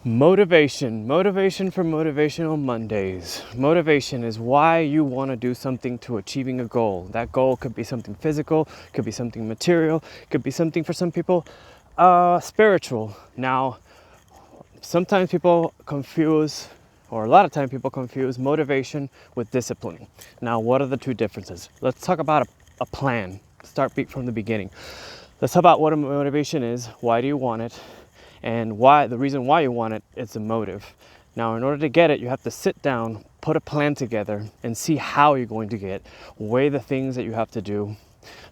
Motivation for Motivational Mondays. Motivation is why you want to do something to achieving a goal. That goal could be something physical, could be something material, could be something for some people spiritual. Now, sometimes people confuse, or a lot of time people confuse motivation with discipline. Now, what are the two differences? Let's talk about a plan. Start from the beginning. Let's talk about what a motivation is. Why do you want it? And why the reason why you want it is a motive. Now, in order to get it, you have to sit down, put a plan together, and see how you're going to get it. Weigh the things that you have to do,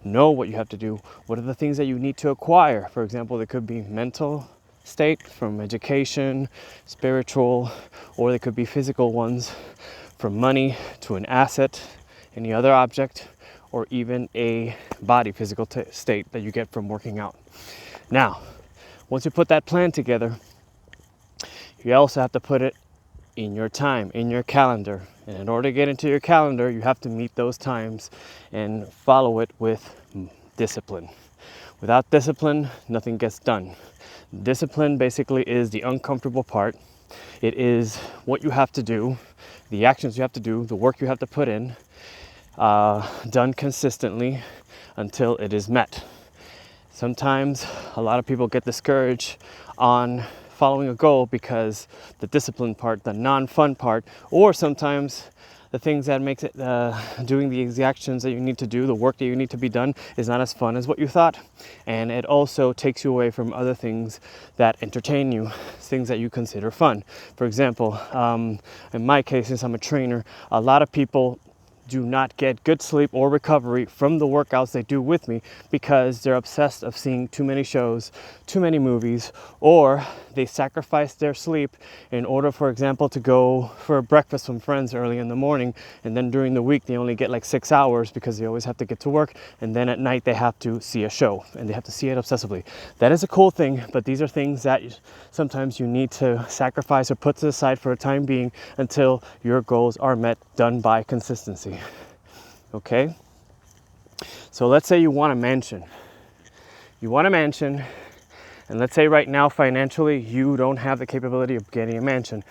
know what you have to do. What are the things that you need to acquire? For example, there could be mental state from education, spiritual, or they could be physical ones, from money to an asset, any other object, or even a body physical state that you get from working out. Now, once you put that plan together, you also have to put it in your time, in your calendar. And in order to get into your calendar, you have to meet those times and follow it with discipline. Without discipline, nothing gets done. Discipline basically is the uncomfortable part. It is what you have to do, the actions you have to do, the work you have to put in, done consistently until it is met. Sometimes a lot of people get discouraged on following a goal because the discipline part, the non-fun part, or sometimes the things that makes it doing the actions that you need to do, the work that you need to be done is not as fun as what you thought. And it also takes you away from other things that entertain you, things that you consider fun. For example, in my case, since I'm a trainer, a lot of people do not get good sleep or recovery from the workouts they do with me because they're obsessed of seeing too many shows, too many movies, or they sacrifice their sleep in order, for example, to go for a breakfast with friends early in the morning, and then during the week they only get like 6 hours because they always have to get to work, and then at night they have to see a show and they have to see it obsessively. That is a cool thing, but these are things that sometimes you need to sacrifice or put to the side for a time being until your goals are met, done by consistency. Okay, so let's say you want a mansion. And let's say right now financially you don't have the capability of getting a mansion.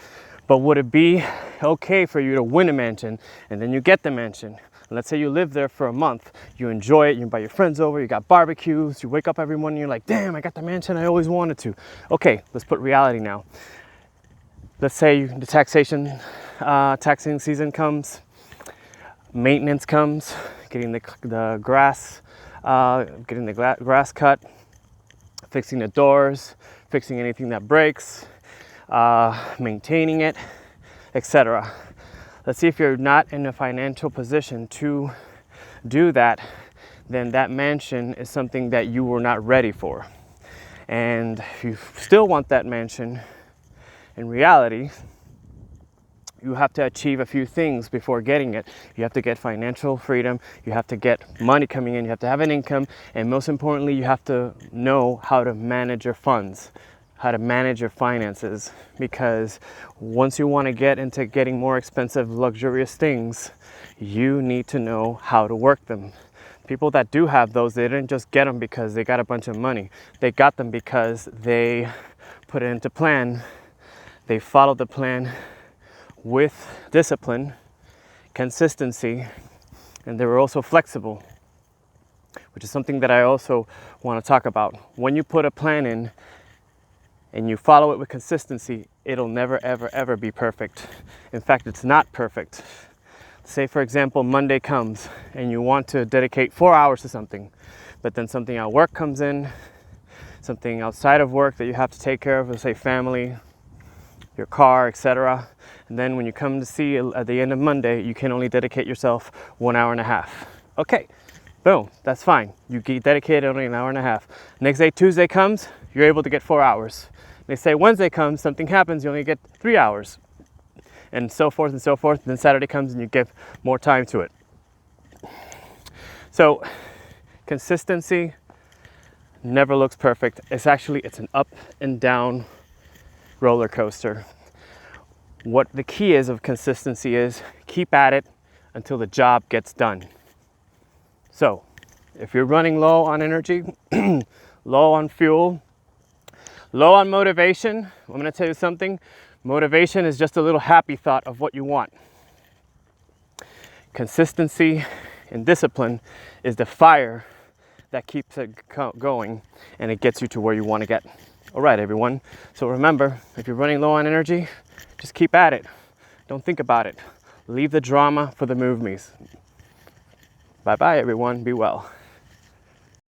But would it be okay for you to win a mansion and then you get the mansion? And let's say you live there for a month, you enjoy it, you invite your friends over, you got barbecues, you wake up every morning, you're like, damn, I got the mansion I always wanted to. Okay, let's put reality now. Let's say the taxing season comes. Maintenance comes, getting the grass cut, fixing the doors, fixing anything that breaks, maintaining it, etc. Let's see if you're not in a financial position to do that, then that mansion is something that you were not ready for. And if you still want that mansion, in reality, you have to achieve a few things before getting it. You have to get financial freedom, you have to get money coming in, you have to have an income, and most importantly, you have to know how to manage your funds, how to manage your finances. Because once you want to get into getting more expensive, luxurious things, you need to know how to work them. People that do have those, they didn't just get them because they got a bunch of money. They got them because they put it into plan, they followed the plan with discipline, consistency, and they were also flexible, which is something that I also want to talk about. When you put a plan in and you follow it with consistency, it'll never, ever, ever be perfect. In fact, it's not perfect. Say, for example, Monday comes and you want to dedicate 4 hours to something, but then something at work comes in, something outside of work that you have to take care of, let's say family, your car, etc. And then when you come to see at the end of Monday, you can only dedicate yourself 1.5 hours. Okay, boom, that's fine. You dedicated only 1.5 hours. Next day, Tuesday comes, you're able to get 4 hours. They say Wednesday comes, something happens, you only get 3 hours. And so forth and so forth. Then Saturday comes and you give more time to it. So consistency never looks perfect. It's an up and down roller coaster. What the key is of consistency is keep at it until the job gets done. So if you're running low on energy, low on fuel, Low on motivation, I'm going to tell you something. Motivation is just a little happy thought of what you want. Consistency and discipline is the fire that keeps it going, and it gets you to where you want to get. All right, everyone. So remember, if you're running low on energy, just keep at it. Don't think about it. Leave the drama for the movies. Bye-bye, everyone. Be well.